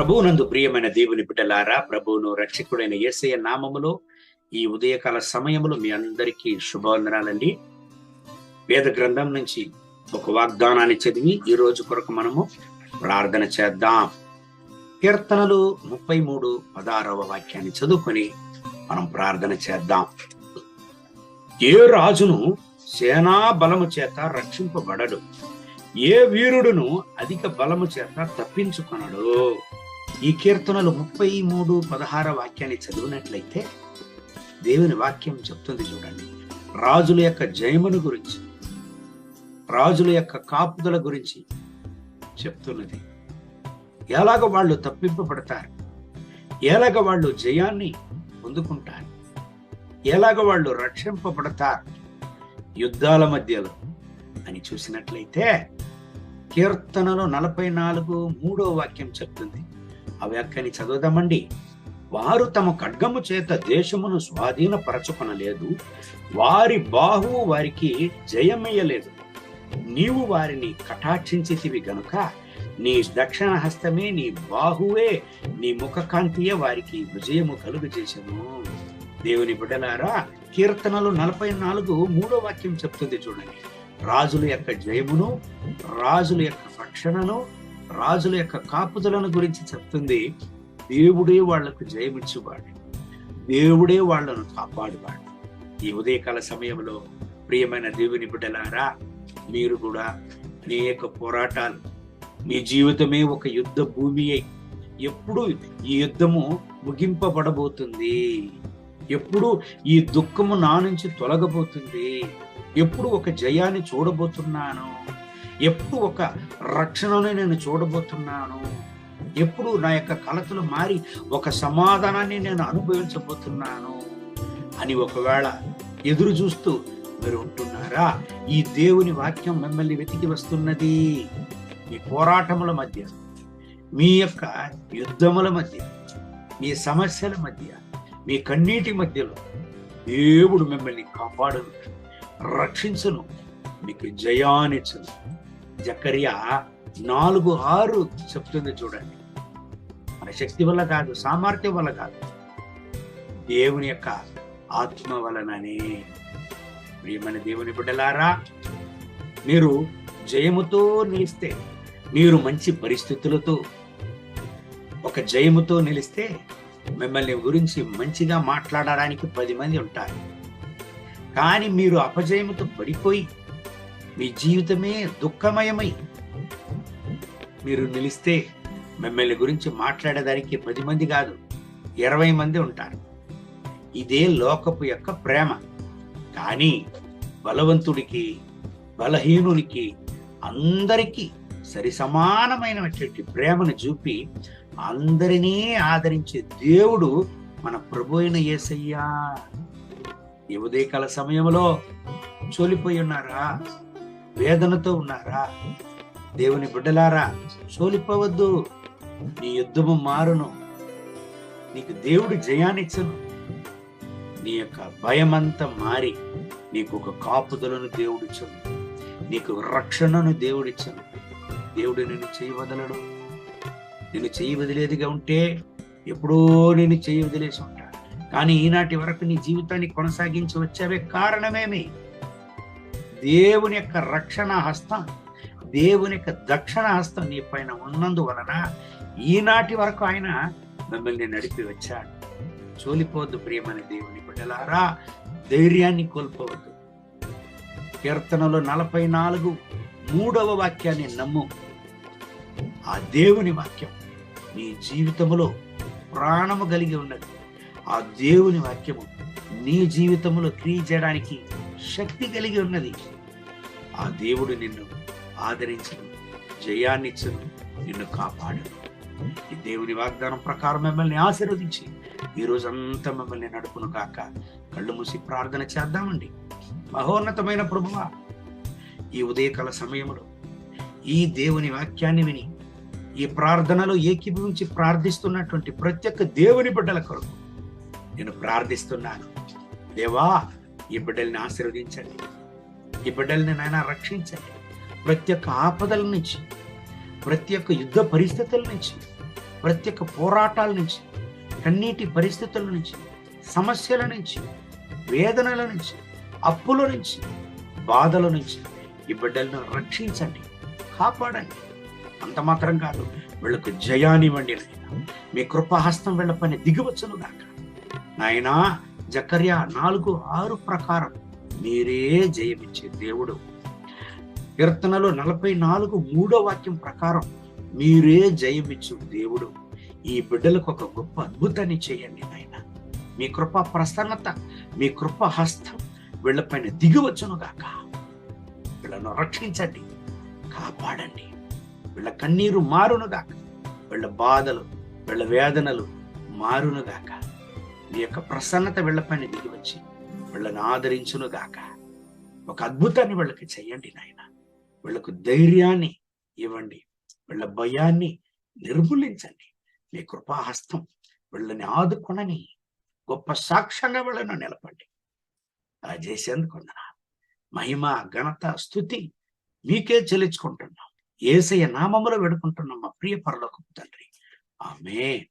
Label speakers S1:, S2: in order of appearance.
S1: ప్రభువునందు ప్రియమైన దేవుని బిడ్డలారా, ప్రభువును రక్షకుడైన యేసయ్య నామములో ఈ ఉదయకాల సమయములో మీ అందరికీ శుభవందనాలండి. వేద గ్రంథం నుంచి ఒక వాగ్దానాన్ని చదివి ఈ రోజు కొరకు మనము ప్రార్థన చేద్దాం. కీర్తనలు 33:16 వాక్యాన్ని చదువుకొని మనం ప్రార్థన చేద్దాం. ఏ రాజును సేనా బలము చేత రక్షింపబడడు, ఏ వీరుడును అధిక బలము చేత తప్పించుకొనడు. ఈ కీర్తనలు 33:16 వాక్యాన్ని చదివినట్లయితే దేవుని వాక్యం చెప్తుంది. చూడండి, రాజుల యొక్క జయమును గురించి, రాజుల యొక్క కాపుదల గురించి చెప్తున్నది. ఎలాగ వాళ్ళు తప్పింపబడతారు, ఎలాగ వాళ్ళు జయాన్ని పొందుకుంటారు, ఎలాగ వాళ్ళు రక్షింపబడతారు యుద్ధాల మధ్యలో అని చూసినట్లయితే కీర్తనలో 44:3 వాక్యం చెప్తుంది. ఆ వాక్యాన్ని చదువుదామండి. వారు తమ ఖడ్గము చేత దేశమును స్వాధీనపరచుకొనలేదు, వారి బాహువు వారికి జయమయ్యలేదు. నీవు వారిని కటాక్షించితివి గనుక నీ దక్షిణ హస్తమే, నీ బాహువే, నీ ముఖకాంతియే వారికి విజయము కలుగు చేసెను. దేవుని బిడ్డలారా, కీర్తనలు 44:3 వాక్యం చెప్తుంది. చూడండి, రాజుల యొక్క జయమును, రాజుల యొక్క రక్షణను, రాజుల యొక్క కాపుదలను గురించి చెప్తుంది. దేవుడే వాళ్లకు జయమిచ్చువాడు, దేవుడే వాళ్లను కాపాడువాడు. ఈ ఉదయకాల సమయంలో ప్రియమైన దేవుని బిడ్డలారా, మీరు కూడా అనేక పోరాటాలు, మీ జీవితమే ఒక యుద్ధ భూమి అయి, ఎప్పుడు ఈ యుద్ధము ముగింపబడబోతుంది, ఎప్పుడు ఈ దుఃఖము నా నుంచి తొలగబోతుంది, ఎప్పుడు ఒక జయాన్ని చూడబోతున్నాను, ఎప్పుడు ఒక రక్షణను నేను చూడబోతున్నాను, ఎప్పుడు నా యొక్క కలతలు మారి ఒక సమాధానాన్ని నేను అనుభవించబోతున్నాను అని ఒకవేళ ఎదురు చూస్తూ మీరు ఉంటున్నారా? ఈ దేవుని వాక్యం మిమ్మల్ని వెతికి వస్తున్నది. మీ పోరాటముల మధ్య, మీ యొక్క యుద్ధముల మధ్య, మీ సమస్యల మధ్య, మీ కన్నీటి మధ్యలో దేవుడు మిమ్మల్ని కాపాడును, రక్షించును, మీకు జయాన్నిచ్చును. జకర్యా 4:6 చెప్తుంది. చూడండి, మన శక్తి వల్ల కాదు, సామర్థ్యం వల్ల కాదు, దేవుని యొక్క ఆత్మ వలననే. ప్రియమైన దేవుని బిడ్డలారా, మీరు జయముతో నిలిస్తే, మీరు మంచి పరిస్థితులతో ఒక జయముతో నిలిస్తే మిమ్మల్ని గురించి మంచిగా మాట్లాడడానికి 10 మంది ఉంటారు. కానీ మీరు అపజయముతో పడిపోయి మీ జీవితమే దుఃఖమయమై మీరు నిలిస్తే మిమ్మల్ని గురించి మాట్లాడేదానికి 10 మంది కాదు, 20 మంది ఉంటారు. ఇదే లోకపు యొక్క ప్రేమ. కానీ బలవంతుడికి, బలహీనునికి, అందరికీ సరి సమానమైనటువంటి ప్రేమను చూపి అందరినీ ఆదరించే దేవుడు మన ప్రభు అయిన యేసయ్య. ఈ ఉదయకాల సమయంలో చోలిపోయి ఉన్నారా? వేదనతో ఉన్నారా? దేవుని బిడ్డలారా, చోలిపోవద్దు. నీ యుద్ధము మారును, నీకు దేవుడు జయాన్నిచ్చను. నీ యొక్క భయమంతా మారి నీకు ఒక కాపుదలను దేవుడిచ్చను, నీకు రక్షణను దేవుడిచ్చను. దేవుడు నిన్ను చేయి వదలడు. నేను చేయి వదిలేదిగా ఉంటే ఎప్పుడో నేను చేయి వదిలేసి ఉంటా. కానీ ఈనాటి వరకు నీ జీవితాన్ని కొనసాగించి వచ్చావే కారణమేమి? దేవుని యొక్క రక్షణ హస్తం, దేవుని యొక్క దక్షిణ హస్తం నీ పైన ఉన్నందువలన ఈనాటి వరకు ఆయన మిమ్మల్ని నడిపి వచ్చాడు. చోలిపోవద్దు ప్రియమైన దేవుని బిడ్డలారా, ధైర్యాన్ని కోల్పోవద్దు. కీర్తనలో 44:3 వాక్యాన్ని నమ్ము. ఆ దేవుని వాక్యం నీ జీవితములో ప్రాణము కలిగి ఉన్నది. ఆ దేవుని వాక్యము నీ జీవితంలో క్రియ చేయడానికి శక్తి కలిగి ఉన్నది. ఆ దేవుడు నిన్ను ఆదరించను, జయాన్నిచ్చను, నిన్ను కాపాడు. ఈ దేవుని వాగ్దానం ప్రకారం మిమ్మల్ని ఆశీర్వదించి ఈ రోజంతా మిమ్మల్ని నడుపును కాక. కళ్ళు మూసి ప్రార్థన చేద్దామండి. మహోన్నతమైన ప్రభువా, ఈ ఉదయకాల సమయంలో ఈ దేవుని వాక్యాన్ని విని ఈ ప్రార్థనలో ఏకీభవించి ప్రార్థిస్తున్నటువంటి ప్రతి ఒక్క దేవుని బిడ్డల కొరకు నేను ప్రార్థిస్తున్నాను. దేవా, ఈ బిడ్డల్ని ఆశీర్వదించండి, ఈ బిడ్డల్ని నాయన రక్షించండి. ప్రతి ఒక్క ఆపదల నుంచి, ప్రతి ఒక్క యుద్ధ పరిస్థితుల నుంచి ప్రత్యేక పోరాటాల నుంచి, కన్నీటి పరిస్థితుల నుంచి, సమస్యల నుంచి, వేదనల నుంచి, అప్పుల నుంచి, బాధల నుంచి ఈ బిడ్డలను రక్షించండి, కాపాడండి. అంత మాత్రం కాదు, వీళ్ళకు జయానివ్వండి నాయన. మీ కృపాహస్తం వీళ్ళ పని దిగివచ్చును గాక నాయనా. జకర్యా 4:6 ప్రకారం మీరే జయమిచ్చే దేవుడు. కీర్తనలో 44:3 వాక్యం ప్రకారం మీరే జయమిచ్చు దేవుడు. ఈ బిడ్డలకు ఒక గొప్ప అద్భుతాన్ని చేయండి నాయన. మీ కృపా ప్రసన్నత, మీ కృపా హస్తం వీళ్ళపైన దిగివచ్చును గాక. వీళ్ళను రక్షించండి, కాపాడండి. వీళ్ళ కన్నీరు మారును గాక, వీళ్ళ బాధలు, వీళ్ళ వేదనలు మారును గాక. మీ యొక్క ప్రసన్నత వీళ్ళపైన దిగివచ్చి వీళ్ళని ఆదరించును గాక. ఒక అద్భుతాన్ని వీళ్ళకి చెయ్యండి నాయన. వీళ్ళకు ధైర్యాన్ని ఇవ్వండి, వీళ్ళ భయాన్ని నిర్మూలించండి. మీ కృపాహస్తం వీళ్ళని ఆదుకొనని గొప్ప సాక్ష్యంగా వీళ్ళను నిలపండి. అలా చేసేందుకు మహిమ, ఘనత, స్తుతి మీకే చెల్లించుకుంటున్నాం. యేసయ్య నామములో వేడుకుంటున్నాం మా ప్రియ పరలోకపు తండ్రి. ఆమేన్.